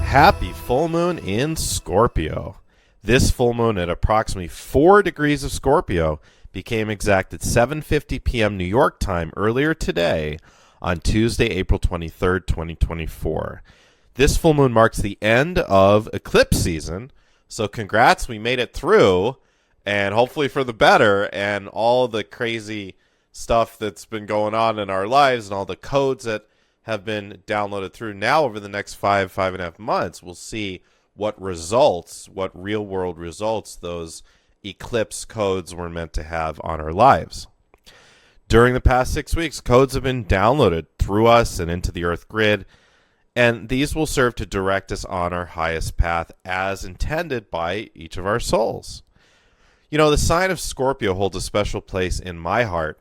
Happy full moon in Scorpio. This full moon at approximately 4 degrees of Scorpio became exact at 7:50 p.m. New York time earlier today on Tuesday, April 23rd, 2024. This full moon marks the end of eclipse season, so congrats, we made it through, and hopefully for the better, and all the crazy stuff that's been going on in our lives and all the codes that have been downloaded through now over the next 5.5 months, we'll see what real world results those eclipse codes were meant to have on our lives. During the past 6 weeks, codes have been downloaded through us and into the Earth grid, and these will serve to direct us on our highest path as intended by each of our souls. You know, the sign of Scorpio holds a special place in my heart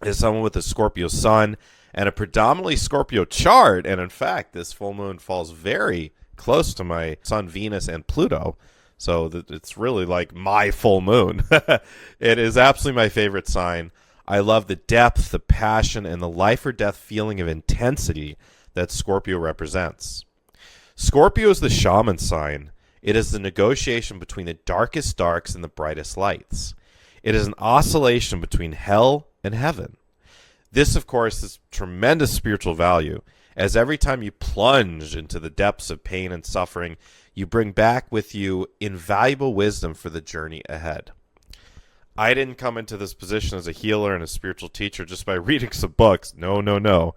as someone with a Scorpio sun and a predominantly Scorpio chart, and in fact, this full moon falls very close to my sun, Venus, and Pluto, so it's really like my full moon. It is absolutely my favorite sign. I love the depth, the passion, and the life or death feeling of intensity that Scorpio represents. Scorpio is the shaman sign. It is the negotiation between the darkest darks and the brightest lights. It is an oscillation between hell and heaven. This, of course, is tremendous spiritual value, as every time you plunge into the depths of pain and suffering, you bring back with you invaluable wisdom for the journey ahead. I didn't come into this position as a healer and a spiritual teacher just by reading some books. No.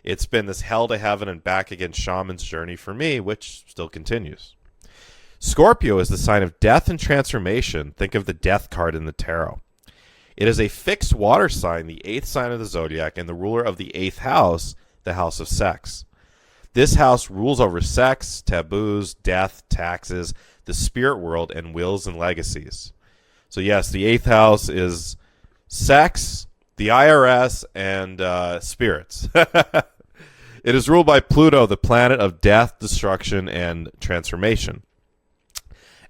It's been this hell to heaven and back again shaman's journey for me, which still continues. Scorpio is the sign of death and transformation. Think of the death card in the tarot. It is a fixed water sign, the 8th sign of the zodiac, and the ruler of the 8th house, the house of sex. This house rules over sex, taboos, death, taxes, the spirit world, and wills and legacies. So yes, the 8th house is sex, the IRS, and spirits. It is ruled by Pluto, the planet of death, destruction, and transformation.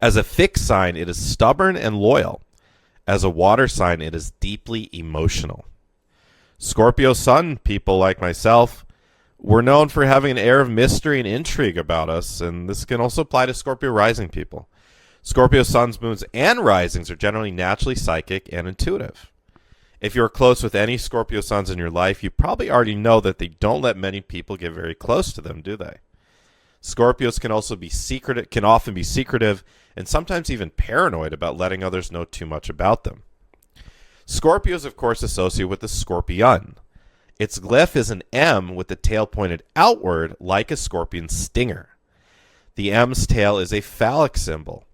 As a fixed sign, it is stubborn and loyal. As a water sign, it is deeply emotional. Scorpio sun people like myself, we're known for having an air of mystery and intrigue about us, and this can also apply to Scorpio rising people. Scorpio suns, moons, and risings are generally naturally psychic and intuitive. If you're close with any Scorpio suns in your life, you probably already know that they don't let many people get very close to them, do they? Scorpios can often be secretive and sometimes even paranoid about letting others know too much about them. Scorpios, of course, associate with the scorpion. Its glyph is an M with the tail pointed outward like a scorpion's stinger. The M's tail is a phallic symbol.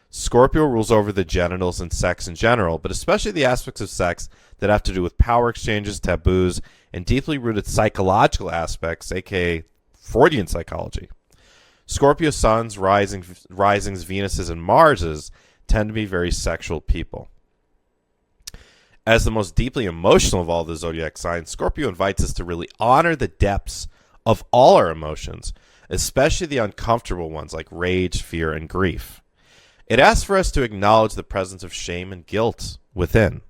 Scorpio rules over the genitals and sex in general, but especially the aspects of sex that have to do with power exchanges, taboos, and deeply rooted psychological aspects, aka Freudian psychology. Scorpio suns, risings, Venuses, and Marses tend to be very sexual people. As the most deeply emotional of all the zodiac signs, Scorpio invites us to really honor the depths of all our emotions, especially the uncomfortable ones like rage, fear, and grief. It asks for us to acknowledge the presence of shame and guilt within.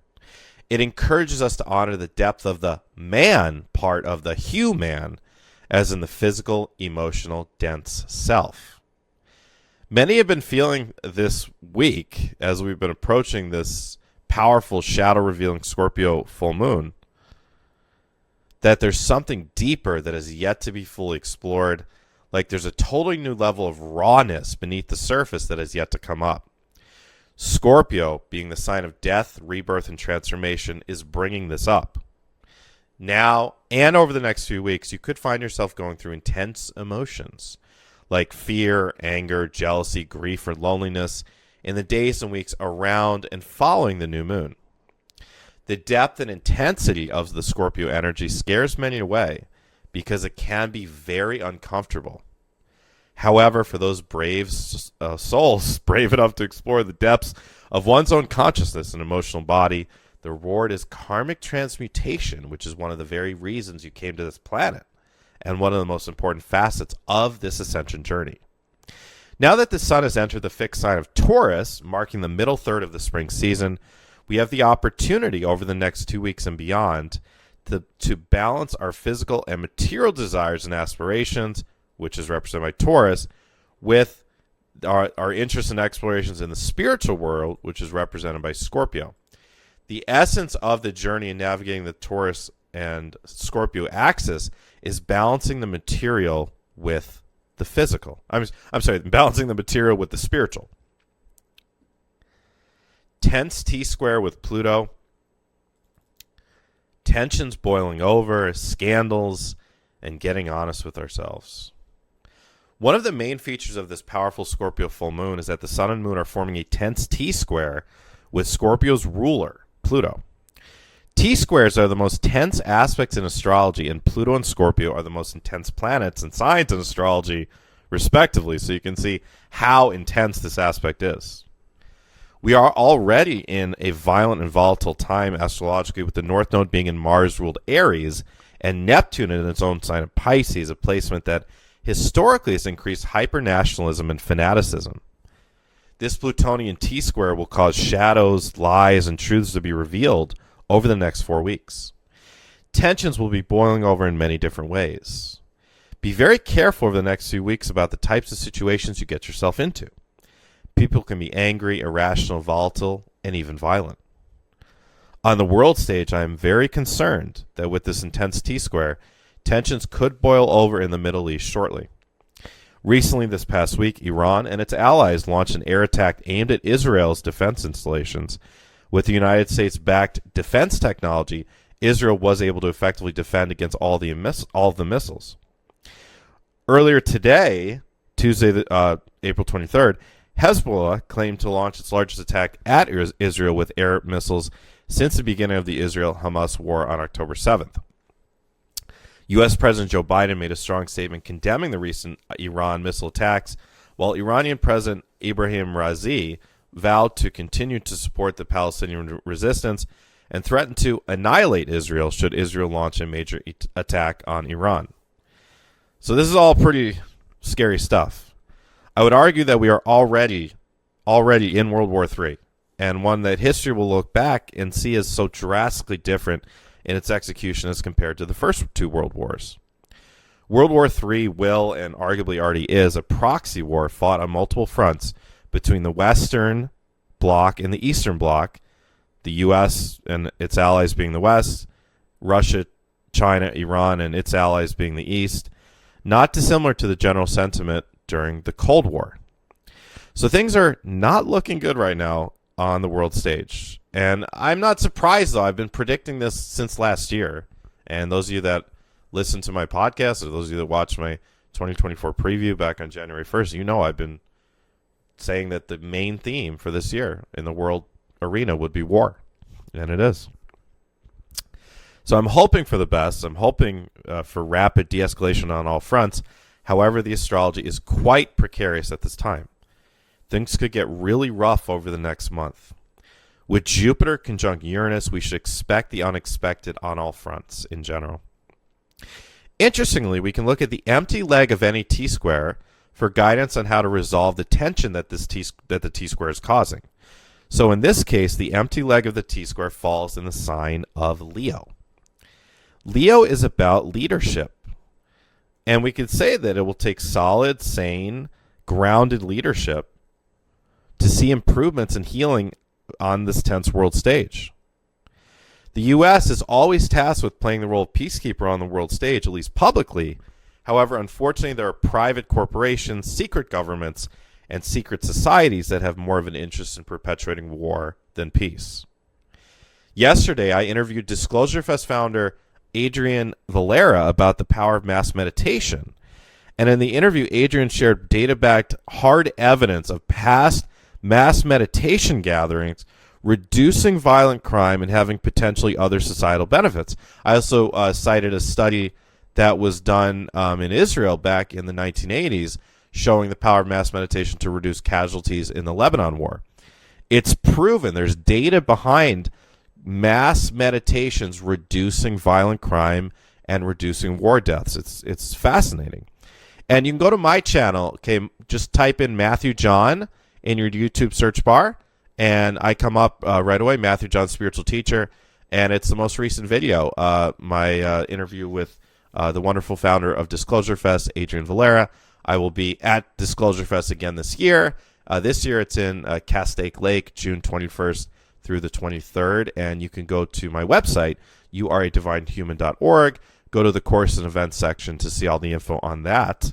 It encourages us to honor the depth of the man part of the human, as in the physical, emotional, dense self. Many have been feeling this week, as we've been approaching this powerful shadow-revealing Scorpio full moon, that there's something deeper that is yet to be fully explored, like there's a totally new level of rawness beneath the surface that has yet to come up. Scorpio, being the sign of death, rebirth, and transformation, is bringing this up. Now, and over the next few weeks, you could find yourself going through intense emotions like fear, anger, jealousy, grief, or loneliness in the days and weeks around and following the new moon. The depth and intensity of the Scorpio energy scares many away because it can be very uncomfortable. However, for those brave souls, brave enough to explore the depths of one's own consciousness and emotional body, the reward is karmic transmutation, which is one of the very reasons you came to this planet, and one of the most important facets of this ascension journey. Now that the sun has entered the fixed sign of Taurus, marking the middle third of the spring season, we have the opportunity over the next 2 weeks and beyond to balance our physical and material desires and aspirations which is represented by Taurus, with our interest in explorations in the spiritual world, which is represented by Scorpio. The essence of the journey in navigating the Taurus and Scorpio axis is balancing the material with the physical. I'm sorry, balancing the material with the spiritual. Tense T-square with Pluto. Tensions boiling over, scandals, and getting honest with ourselves. One of the main features of this powerful Scorpio full moon is that the sun and moon are forming a tense T-square with Scorpio's ruler, Pluto. T-squares are the most tense aspects in astrology, and Pluto and Scorpio are the most intense planets and signs in astrology, respectively, so you can see how intense this aspect is. We are already in a violent and volatile time astrologically, with the North Node being in Mars-ruled Aries and Neptune in its own sign of Pisces, a placement that historically has increased hyper-nationalism and fanaticism. This Plutonian T-square will cause shadows, lies, and truths to be revealed over the next 4 weeks. Tensions will be boiling over in many different ways. Be very careful over the next few weeks about the types of situations you get yourself into. People can be angry, irrational, volatile, and even violent. On the world stage, I am very concerned that with this intense T-square, tensions could boil over in the Middle East shortly. Recently, this past week, Iran and its allies launched an air attack aimed at Israel's defense installations. With the United States-backed defense technology, Israel was able to effectively defend against all of the missiles. Earlier today, Tuesday, April 23rd, Hezbollah claimed to launch its largest attack at Israel with air missiles since the beginning of the Israel-Hamas war on October 7th. U.S. President Joe Biden made a strong statement condemning the recent Iran missile attacks, while Iranian President Ibrahim Raisi vowed to continue to support the Palestinian resistance and threatened to annihilate Israel should Israel launch a major attack on Iran. So this is all pretty scary stuff. I would argue that we are already in World War III, and one that history will look back and see as so drastically different in its execution as compared to the first two world wars. World War III will, and arguably already is, a proxy war fought on multiple fronts between the Western Bloc and the Eastern Bloc, the U.S. and its allies being the West, Russia, China, Iran, and its allies being the East, not dissimilar to the general sentiment during the Cold War. So things are not looking good right now on the world stage. And I'm not surprised, though. I've been predicting this since last year. And those of you that listen to my podcast, or those of you that watch my 2024 preview back on January 1st, you know I've been saying that the main theme for this year in the world arena would be war. And it is. So I'm hoping for the best. I'm hoping for rapid de-escalation on all fronts. However, the astrology is quite precarious at this time. Things could get really rough over the next month. With Jupiter conjunct Uranus, we should expect the unexpected on all fronts in general. Interestingly, we can look at the empty leg of any T-square for guidance on how to resolve the tension that the T-square is causing. So in this case, the empty leg of the T-square falls in the sign of Leo. Leo is about leadership. And we could say that it will take solid, sane, grounded leadership to see improvements and healing on this tense world stage. The U.S. is always tasked with playing the role of peacekeeper on the world stage, at least publicly. However, unfortunately, there are private corporations, secret governments, and secret societies that have more of an interest in perpetuating war than peace. Yesterday, I interviewed Disclosure Fest founder Adrian Valera about the power of mass meditation. And in the interview, Adrian shared data-backed hard evidence of past mass meditation gatherings reducing violent crime and having potentially other societal benefits. I also cited a study that was done in Israel back in the 1980s showing the power of mass meditation to reduce casualties in the Lebanon war. It's proven. There's data behind mass meditations reducing violent crime and reducing war deaths. It's fascinating. And you can go to my channel. Okay, just type in Matthew John in your YouTube search bar, and I come up right away, Matthew John, Spiritual Teacher, and it's the most recent video, my interview with the wonderful founder of Disclosure Fest, Adrian Valera. I will be at Disclosure Fest again this year. This year it's in Castaic Lake, June 21st through the 23rd, and you can go to my website, youaredivinehuman.org, go to the course and events section to see all the info on that.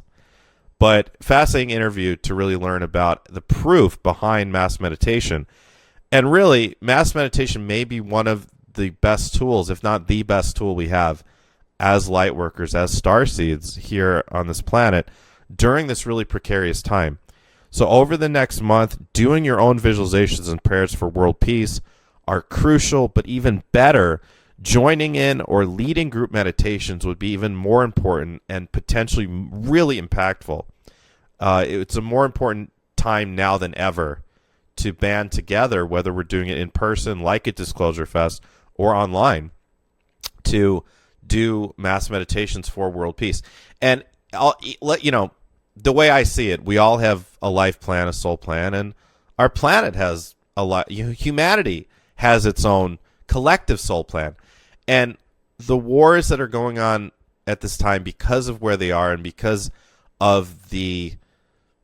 But fascinating interview to really learn about the proof behind mass meditation. And really, mass meditation may be one of the best tools, if not the best tool we have as light workers, as starseeds here on this planet during this really precarious time. So over the next month, doing your own visualizations and prayers for world peace are crucial, but even better, joining in or leading group meditations would be even more important and potentially really impactful. It's a more important time now than ever to band together, whether we're doing it in person like at Disclosure Fest or online, to do mass meditations for world peace. And I'll let you know, the way I see it, we all have a life plan, a soul plan, and our planet has a lot. Humanity has its own collective soul plan. And the wars that are going on at this time, because of where they are and because of the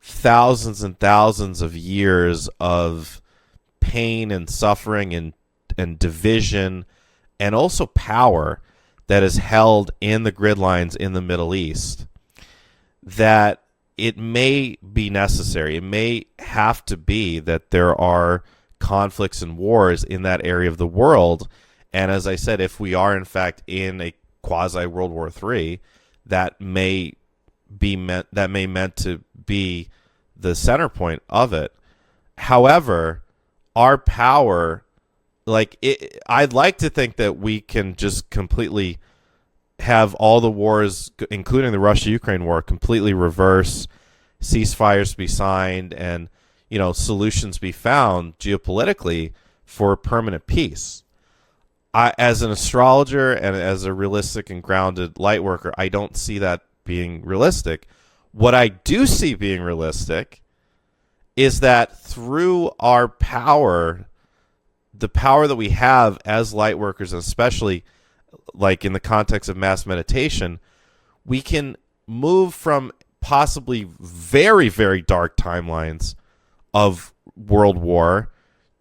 thousands and thousands of years of pain and suffering and division and also power that is held in the grid lines in the Middle East, that it may be necessary. It may have to be that there are conflicts and wars in that area of the world. And as I said, if we are in fact in a quasi World War III, that may meant to be the center point of it. However, our power, I'd like to think that we can just completely have all the wars, including the Russia-Ukraine war, completely reverse, ceasefires be signed, and solutions be found geopolitically for permanent peace. As an astrologer and as a realistic and grounded light worker, I don't see that being realistic. What I do see being realistic is that through our power, the power that we have as light workers, and especially like in the context of mass meditation, we can move from possibly very, very dark timelines of world war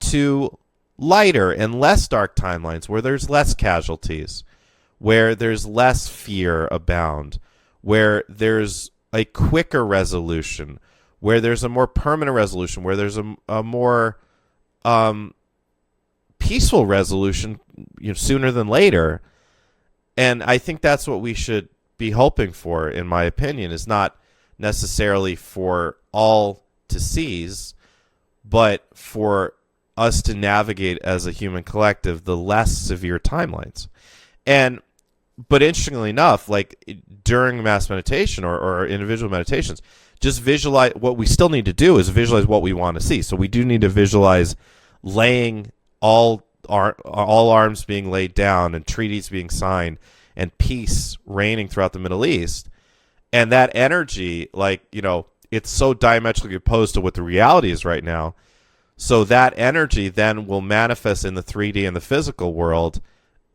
to lighter and less dark timelines where there's less casualties, where there's less fear abound, where there's a quicker resolution, where there's a more permanent resolution, where there's a more peaceful resolution sooner than later. And I think that's what we should be hoping for, in my opinion, is not necessarily for all to seize, but for us to navigate as a human collective the less severe timelines. But interestingly enough, like during mass meditation or individual meditations, just visualize. What we still need to do is visualize what we want to see. So we do need to visualize laying all arms being laid down and treaties being signed and peace reigning throughout the Middle East. And that energy, it's so diametrically opposed to what the reality is right now. So that energy then will manifest in the 3D and the physical world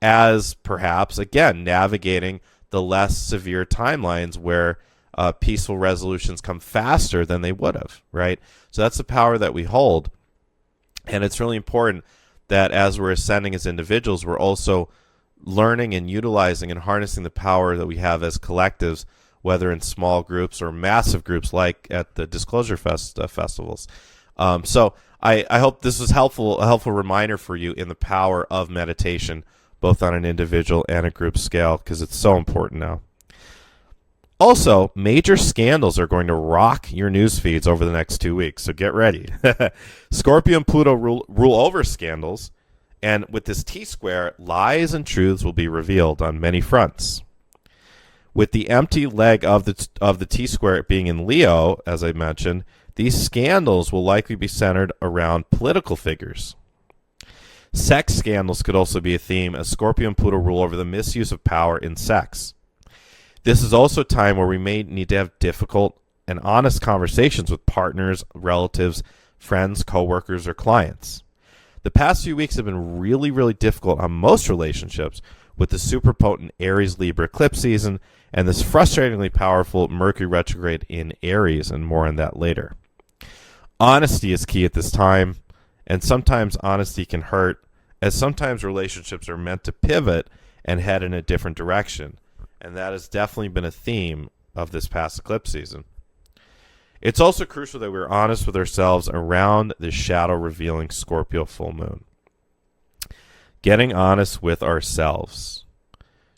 as perhaps, again, navigating the less severe timelines where peaceful resolutions come faster than they would have, right? So that's the power that we hold. And it's really important that as we're ascending as individuals, we're also learning and utilizing and harnessing the power that we have as collectives, whether in small groups or massive groups like at the Disclosure Fest festivals. So I hope this was a helpful reminder for you in the power of meditation, both on an individual and a group scale, because it's so important now. Also, major scandals are going to rock your news feeds over the next 2 weeks, so get ready. Scorpio and Pluto rule over scandals, and with this T-square, lies and truths will be revealed on many fronts. With the empty leg of the T-square being in Leo, as I mentioned, these scandals will likely be centered around political figures. Sex scandals could also be a theme, as Scorpio and Pluto rule over the misuse of power in sex. This is also a time where we may need to have difficult and honest conversations with partners, relatives, friends, coworkers, or clients. The past few weeks have been really, really difficult on most relationships, with the super potent Aries Libra eclipse season and this frustratingly powerful Mercury retrograde in Aries, and more on that later. Honesty is key at this time, and sometimes honesty can hurt, as sometimes relationships are meant to pivot and head in a different direction, and that has definitely been a theme of this past eclipse season. It's also crucial that we're honest with ourselves around the shadow-revealing Scorpio full moon. Getting honest with ourselves.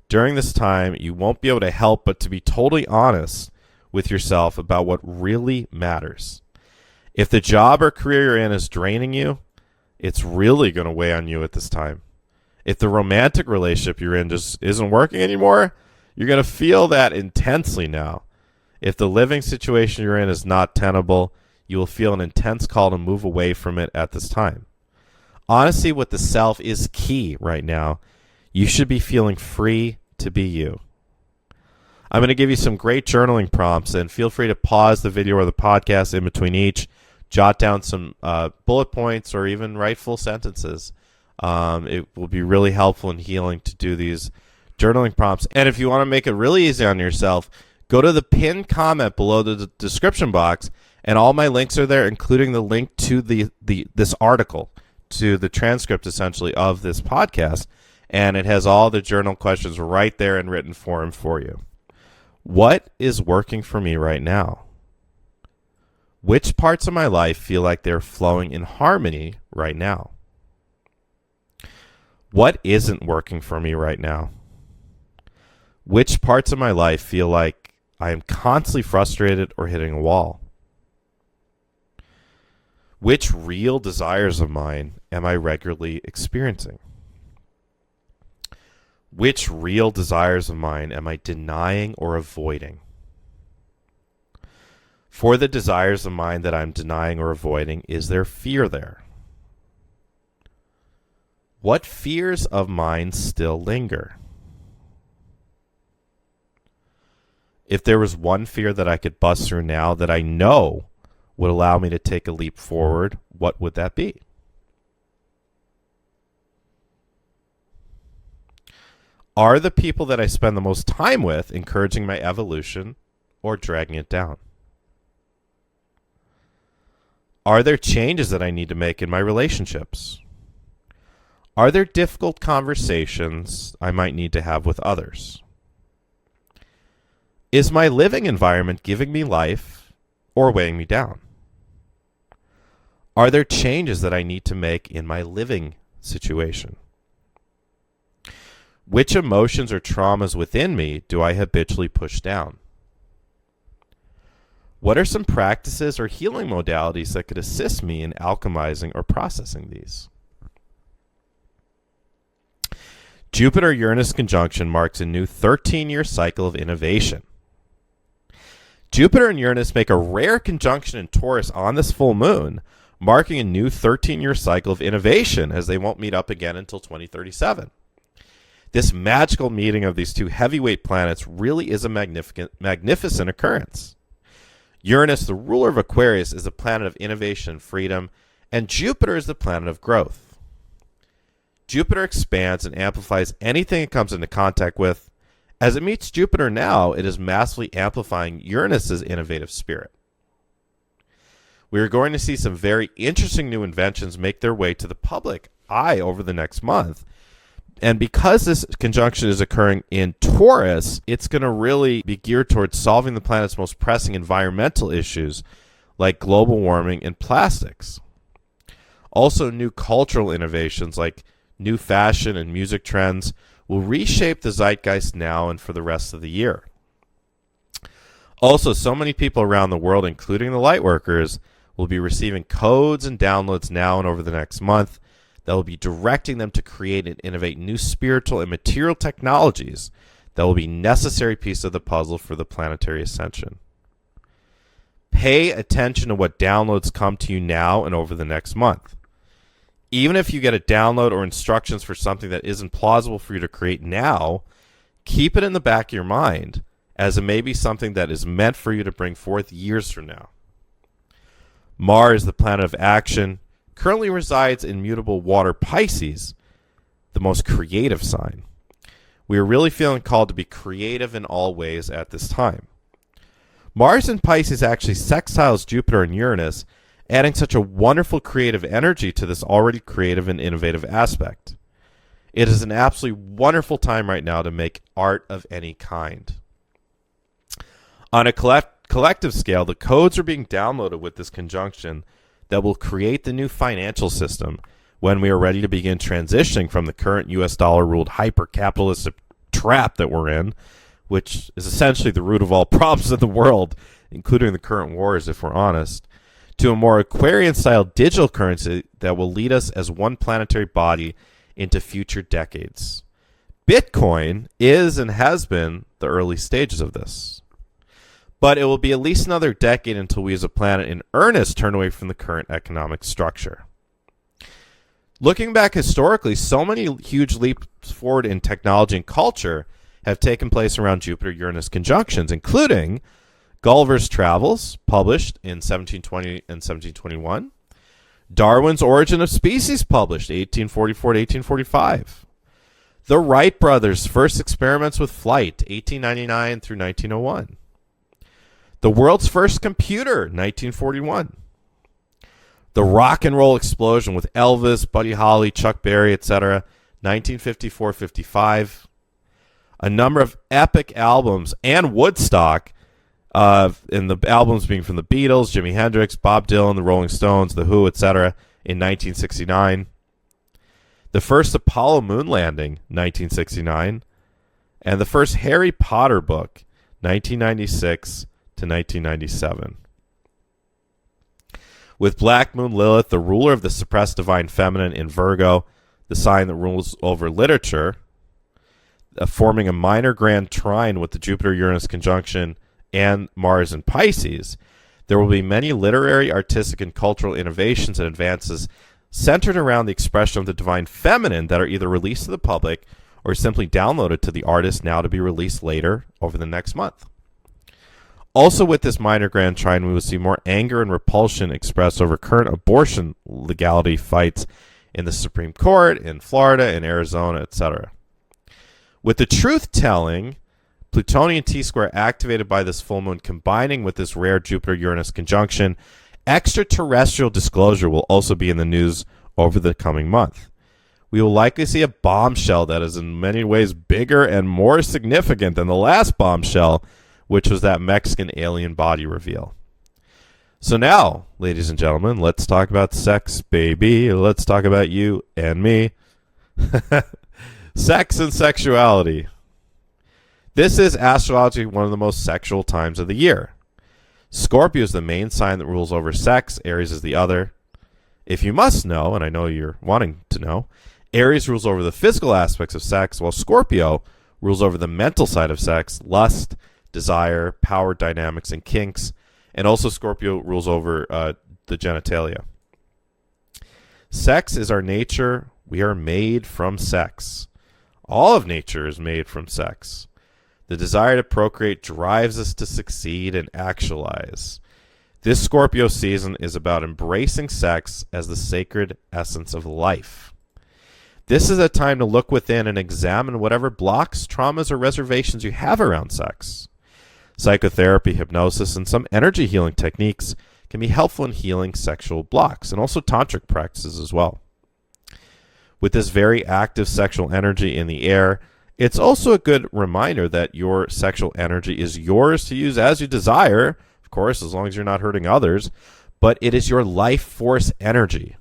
During this time, you won't be able to help but to be totally honest with yourself about what really matters. If the job or career you're in is draining you, it's really going to weigh on you at this time. If the romantic relationship you're in just isn't working anymore, you're going to feel that intensely now. If the living situation you're in is not tenable, you will feel an intense call to move away from it at this time. Honesty with the self is key right now. You should be feeling free to be you. I'm going to give you some great journaling prompts, and feel free to pause the video or the podcast in between each, jot down some bullet points, or even write full sentences. It will be really helpful and healing to do these journaling prompts. And if you want to make it really easy on yourself, go to the pinned comment below the description box, and all my links are there, including the link to this article, to the transcript essentially of this podcast, and it has all the journal questions right there in written form for you. What is working for me right now? Which parts of my life feel like they're flowing in harmony right now? What isn't working for me right now? Which parts of my life feel like I am constantly frustrated or hitting a wall? Which real desires of mine am I regularly experiencing? Which real desires of mine am I denying or avoiding? For the desires of mine that I'm denying or avoiding, is there fear there? What fears of mine still linger? If there was one fear that I could bust through now that I know would allow me to take a leap forward, what would that be? Are the people that I spend the most time with encouraging my evolution or dragging it down? Are there changes that I need to make in my relationships? Are there difficult conversations I might need to have with others? Is my living environment giving me life or weighing me down? Are there changes that I need to make in my living situation? Which emotions or traumas within me do I habitually push down? What are some practices or healing modalities that could assist me in alchemizing or processing these? Jupiter-Uranus Conjunction marks a new 13-year cycle of innovation. Jupiter and Uranus make a rare conjunction in Taurus on this full moon, marking a new 13-year cycle of innovation, as they won't meet up again until 2037. This magical meeting of these two heavyweight planets really is a magnificent occurrence. Uranus, the ruler of Aquarius, is the planet of innovation and freedom, and Jupiter is the planet of growth. Jupiter expands and amplifies anything it comes into contact with. As it meets Jupiter now, it is massively amplifying Uranus's innovative spirit. We are going to see some very interesting new inventions make their way to the public eye over the next month. And because this conjunction is occurring in Taurus, it's going to really be geared towards solving the planet's most pressing environmental issues like global warming and plastics. Also, new cultural innovations like new fashion and music trends will reshape the zeitgeist now and for the rest of the year. Also, so many people around the world, including the lightworkers, will be receiving codes and downloads now and over the next month that will be directing them to create and innovate new spiritual and material technologies that will be necessary piece of the puzzle for the planetary ascension. Pay attention to what downloads come to you now and over the next month. Even if you get a download or instructions for something that isn't plausible for you to create now, keep it in the back of your mind, as it may be something that is meant for you to bring forth years from now. Mars, the planet of action, currently resides in mutable water Pisces, the most creative sign. We are really feeling called to be creative in all ways at this time. Mars in Pisces actually sextiles Jupiter and Uranus, adding such a wonderful creative energy to this already creative and innovative aspect. It is an absolutely wonderful time right now to make art of any kind. On a collective scale, the codes are being downloaded with this conjunction that will create the new financial system when we are ready to begin transitioning from the current US dollar-ruled hyper-capitalistic trap that we're in, which is essentially the root of all problems in the world, including the current wars, if we're honest, to a more Aquarian-style digital currency that will lead us as one planetary body into future decades. Bitcoin is and has been the early stages of this. But it will be at least another decade until we as a planet in earnest turn away from the current economic structure. Looking back historically, so many huge leaps forward in technology and culture have taken place around Jupiter-Uranus conjunctions, including Gulliver's Travels, published in 1720 and 1721, Darwin's Origin of Species, published 1844 to 1845, the Wright brothers' first experiments with flight, 1899 through 1901, the world's first computer, 1941, the rock and roll explosion with Elvis, Buddy Holly, Chuck Berry, etc., 1954-55, a number of epic albums, and Woodstock, and the albums being from the Beatles, Jimi Hendrix, Bob Dylan, the Rolling Stones, the Who, etc., in 1969, the first Apollo moon landing, 1969, and the first Harry Potter book, 1996 to 1997. With Black Moon Lilith, the ruler of the suppressed divine feminine in Virgo, the sign that rules over literature, forming a minor grand trine with the Jupiter-Uranus conjunction and Mars in Pisces, there will be many literary, artistic, and cultural innovations and advances centered around the expression of the divine feminine that are either released to the public or simply downloaded to the artist now to be released later over the next month. Also with this minor grand trine, we will see more anger and repulsion expressed over current abortion legality fights in the Supreme Court, in Florida, in Arizona, etc. With the truth-telling, Plutonian T-square activated by this full moon combining with this rare Jupiter-Uranus conjunction, extraterrestrial disclosure will also be in the news over the coming month. We will likely see a bombshell that is in many ways bigger and more significant than the last bombshell, which was that Mexican alien body reveal. So now, ladies and gentlemen, let's talk about sex, baby. Let's talk about you and me. Sex and sexuality. This is astrology, one of the most sexual times of the year. Scorpio is the main sign that rules over sex. Aries is the other. If you must know, and I know you're wanting to know, Aries rules over the physical aspects of sex, while Scorpio rules over the mental side of sex, lust, desire, power dynamics, and kinks. And also Scorpio rules over the genitalia. Sex is our nature. We are made from sex. All of nature is made from sex. The desire to procreate drives us to succeed and actualize. This Scorpio season is about embracing sex as the sacred essence of life. This is a time to look within and examine whatever blocks, traumas, or reservations you have around sex. Psychotherapy, hypnosis, and some energy healing techniques can be helpful in healing sexual blocks, and also tantric practices as well. With this very active sexual energy in the air, it's also a good reminder that your sexual energy is yours to use as you desire, of course, as long as you're not hurting others, but it is your life force energy.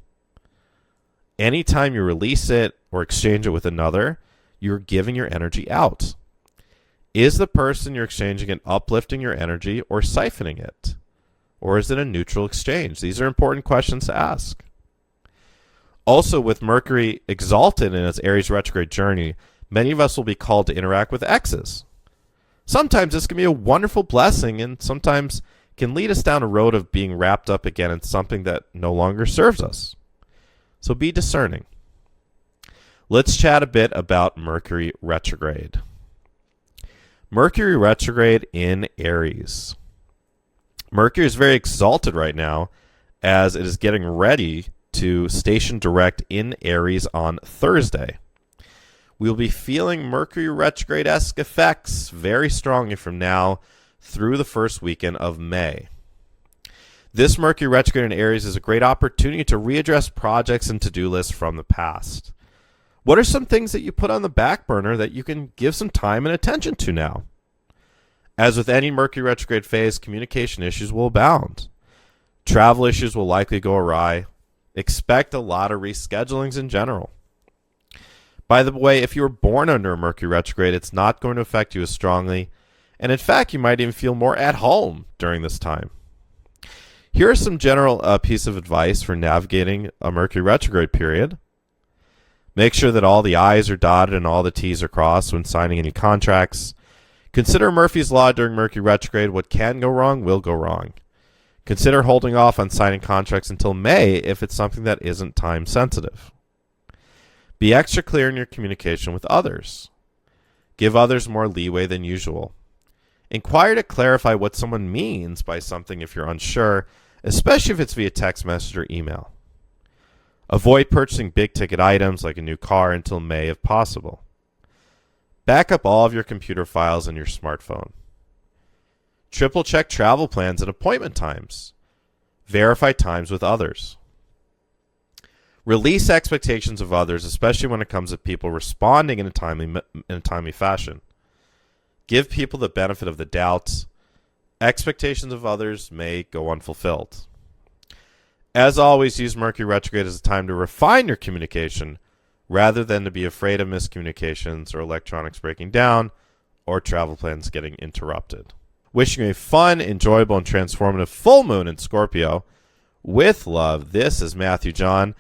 Anytime you release it or exchange it with another, you're giving your energy out. Is the person you're exchanging it uplifting your energy or siphoning it? Or is it a neutral exchange? These are important questions to ask. Also, with Mercury exalted in its Aries retrograde journey, many of us will be called to interact with exes. Sometimes this can be a wonderful blessing, and sometimes can lead us down a road of being wrapped up again in something that no longer serves us. So be discerning. Let's chat a bit about Mercury retrograde. Mercury retrograde in Aries. Mercury is very exalted right now as it is getting ready to station direct in Aries on Thursday. We'll be feeling Mercury retrograde-esque effects very strongly from now through the first weekend of May. This Mercury retrograde in Aries is a great opportunity to readdress projects and to-do lists from the past. What are some things that you put on the back burner that you can give some time and attention to now? As with any Mercury retrograde phase, communication issues will abound. Travel issues will likely go awry. Expect a lot of reschedulings in general. By the way, if you were born under a Mercury retrograde, it's not going to affect you as strongly. And in fact, you might even feel more at home during this time. Here are some general pieces of advice for navigating a Mercury retrograde period. Make sure that all the I's are dotted and all the T's are crossed when signing any contracts. Consider Murphy's Law during Mercury retrograde. What can go wrong will go wrong. Consider holding off on signing contracts until May if it's something that isn't time sensitive. Be extra clear in your communication with others. Give others more leeway than usual. Inquire to clarify what someone means by something if you're unsure, especially if it's via text message or email. Avoid purchasing big-ticket items like a new car until May if possible. Back up all of your computer files on your smartphone. Triple-check travel plans and appointment times. Verify times with others. Release expectations of others, especially when it comes to people responding in a timely fashion. Give people the benefit of the doubt. Expectations of others may go unfulfilled. As always, use Mercury retrograde as a time to refine your communication rather than to be afraid of miscommunications or electronics breaking down or travel plans getting interrupted. Wishing you a fun, enjoyable, and transformative full moon in Scorpio. With love, this is Matthew John.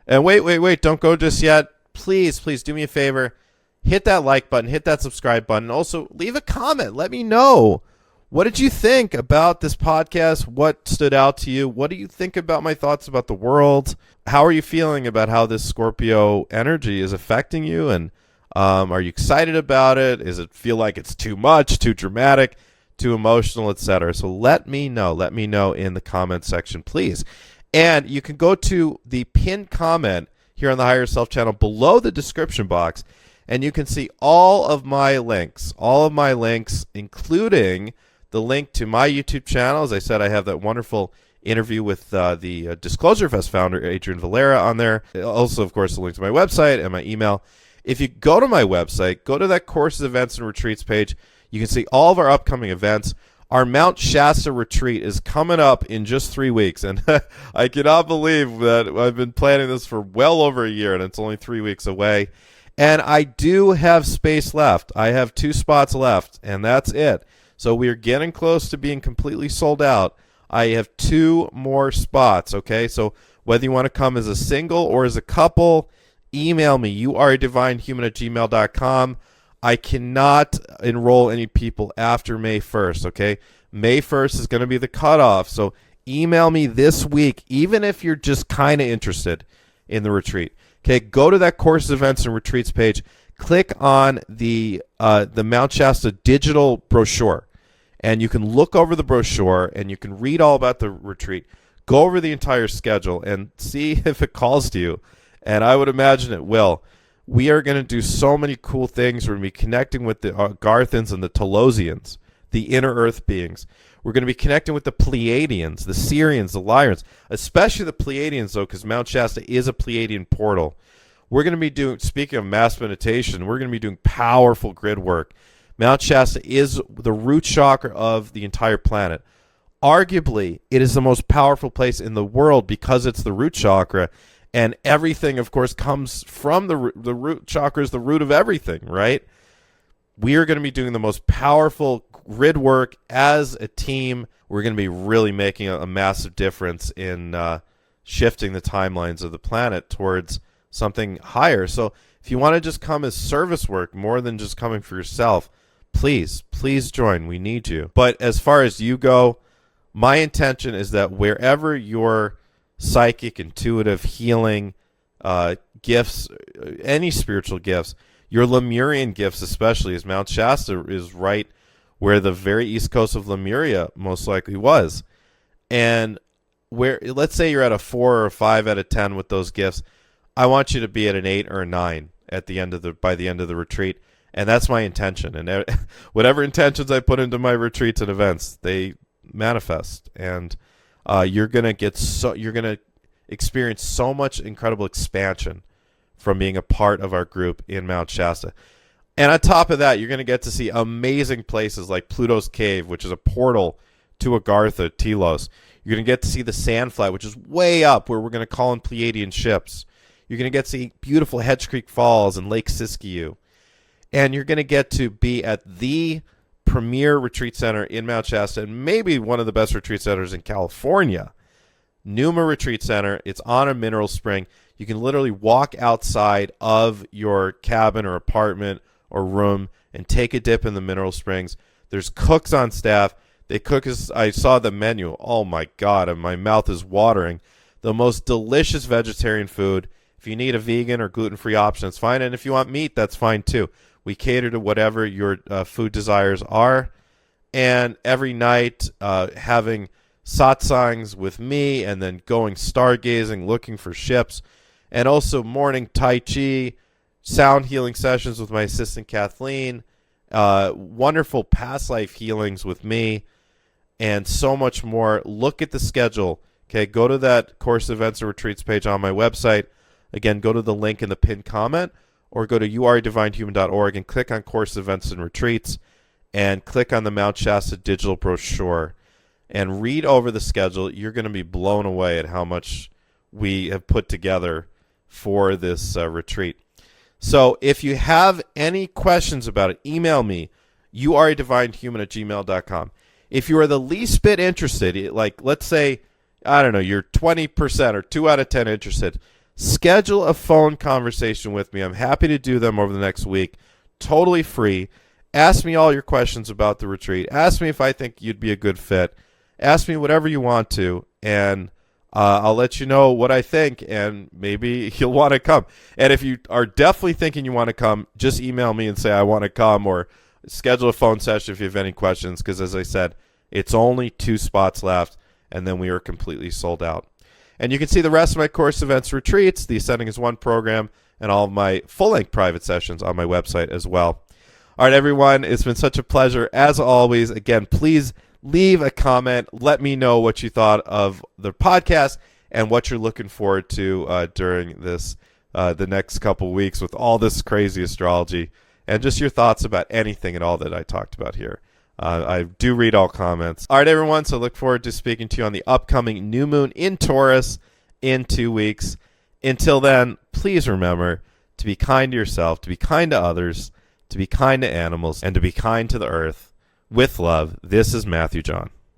And wait, don't go just yet. Please do me a favor. Hit that like button, hit that subscribe button. Also, leave a comment. Let me know. What did you think about this podcast? What stood out to you? What do you think about my thoughts about the world? How are you feeling about how this Scorpio energy is affecting you? And are you excited about it? Does it feel like it's too much, too dramatic, too emotional, etc.? So let me know. Let me know in the comment section, please. And you can go to the pinned comment here on the Higher Self channel below the description box, and you can see all of my links, including the link to my YouTube channel. As I said, I have that wonderful interview with the Disclosure Fest founder, Adrian Valera, on there. Also, of course, the link to my website and my email. If you go to my website, go to that courses, events, and retreats page, you can see all of our upcoming events. Our Mount Shasta retreat is coming up in just 3 weeks, and I cannot believe that I've been planning this for well over a year, and it's only 3 weeks away. And I do have space left. I have 2 spots left, and that's it. So we are getting close to being completely sold out. I have 2 more spots, okay? So whether you want to come as a single or as a couple, email me, youaredivinehuman@gmail.com. I cannot enroll any people after May 1st, okay? May 1st is going to be the cutoff. So email me this week, even if you're just kind of interested in the retreat. Okay, go to that courses, events, and retreats page. Click on the Mount Shasta digital brochure, and you can look over the brochure, and you can read all about the retreat. Go over the entire schedule and see if it calls to you, and I would imagine it will. We are going to do so many cool things. We're going to be connecting with the Garthans and the Telosians, the inner earth beings. We're going to be connecting with the Pleiadians, the Sirians, the Lyrians, especially the Pleiadians, though, because Mount Shasta is a Pleiadian portal. We're going to be doing, speaking of mass meditation, we're going to be doing powerful grid work. Mount Shasta is the root chakra of the entire planet. Arguably, it is the most powerful place in the world because it's the root chakra, and everything, of course, comes from the root chakra is the root of everything, right? We are going to be doing the most powerful grid work as a team. We're going to be really making a massive difference in shifting the timelines of the planet towards something higher. So if you want to just come as service work more than just coming for yourself, please join. We need you. But as far as you go, my intention is that wherever your psychic, intuitive, healing gifts, any spiritual gifts, your Lemurian gifts especially, as Mount Shasta is right where the very east coast of Lemuria most likely was. And where, let's say you're at a 4 or a 5 out of 10 with those gifts, I want you to be at an 8 or a 9. at the end of by the end of the retreat, and that's my intention. And whatever intentions I put into my retreats and events, they manifest, and you're gonna experience so much incredible expansion from being a part of our group in Mount Shasta. And on top of that, you're going to get to see amazing places like Pluto's Cave, which is a portal to Agartha, Telos. You're going to get to see the Sandflat, which is way up where we're going to call in Pleiadian ships. You're going to get to see beautiful Hedge Creek Falls and Lake Siskiyou. And you're going to get to be at the premier retreat center in Mount Shasta, and maybe one of the best retreat centers in California, Numa Retreat Center. It's on a mineral spring. You can literally walk outside of your cabin or apartment or room and take a dip in the mineral springs. There's cooks on staff. They cook as I saw the menu. Oh my God, and my mouth is watering. The most delicious vegetarian food. If you need a vegan or gluten-free option, it's fine. And if you want meat, that's fine too. We cater to whatever your food desires are. And every night, having satsangs with me, and then going stargazing, looking for ships, and also morning Tai Chi, sound healing sessions with my assistant Kathleen, wonderful past life healings with me, and so much more. Look at the schedule. Okay, go to that course events and retreats page on my website. Again, go to the link in the pinned comment, or go to youaredivinehuman.org and click on course events and retreats, and click on the Mount Shasta digital brochure, and read over the schedule. You're going to be blown away at how much we have put together for this retreat. So if you have any questions about it, email me, youaredivinehuman@gmail.com. If you are the least bit interested, like let's say, I don't know, you're 20% or 2 out of 10 interested, schedule a phone conversation with me. I'm happy to do them over the next week, totally free. Ask me all your questions about the retreat. Ask me if I think you'd be a good fit. Ask me whatever you want to, and I'll let you know what I think, and maybe you'll want to come. And if you are definitely thinking you want to come, just email me and say I want to come, or schedule a phone session if you have any questions, because as I said, it's only 2 spots left, and then we are completely sold out. And you can see the rest of my course events retreats, the Ascending as One program, and all of my full-length private sessions on my website as well. All right, everyone, it's been such a pleasure. As always, again, please leave a comment. Let me know what you thought of the podcast and what you're looking forward to during this the next couple weeks with all this crazy astrology, and just your thoughts about anything at all that I talked about here. I do read all comments. All right, everyone, so look forward to speaking to you on the upcoming new moon in Taurus in 2 weeks. Until then, please remember to be kind to yourself, to be kind to others, to be kind to animals, and to be kind to the earth. With love, this is Matthew John.